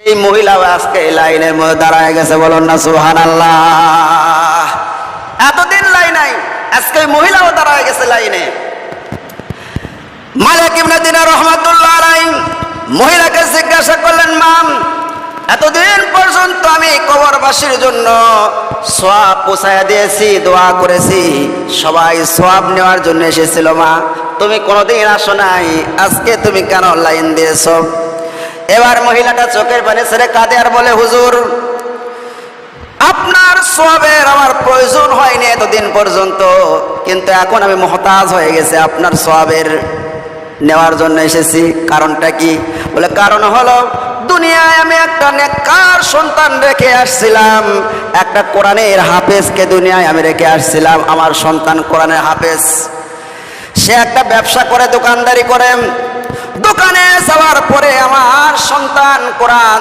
এই মহিলাও আজকে এই লাইনের মধ্যে দাঁড়ায় গেছে, বলুন না সুবহানাল্লাহ। এতদিন লাইন নাই, আজকে এই মহিলাও দাঁড়ায় গেছে লাইনে। মালিক ইবনে দিনার রাহমাতুল্লাহ আলাইহি মহিলাকে জিজ্ঞাসা করলেন, মাম, এতদিন পর্যন্ত আমি কবরবাসীর জন্য সওয়াব পৌঁছায়া দিয়েছি, দোয়া করেছি, সবাই সওয়াব নেওয়ার জন্য এসেছিল, মা তুমি কোনোদিন আসো নাই, আজকে তুমি কেন লাইন দিয়েছো? এবার মহিলাটা চোখের পানি ছেড়ে কাঁদে আর বলে, হুজুর, আপনার সওয়াবের আমার প্রয়োজন হয়নি এতদিন পর্যন্ত, কিন্তু এখন আমি মুহতাজ হয়ে গেছি, আপনার সওয়াবের নেওয়ার জন্য এসেছি। কারণটা কি? বলে, কারণ হলো দুনিয়ায় আমি একটা নেককার সন্তান রেখে আসছিলাম, একটা কোরআনের হাফেজকে দুনিয়ায় আমি রেখে আসছিলাম। আমার সন্তান কোরআনের হাফেজ, সে একটা ব্যবসা করে, দোকানদারি করে। দোকানে যাওয়ার পরে আমার সন্তান কোরআন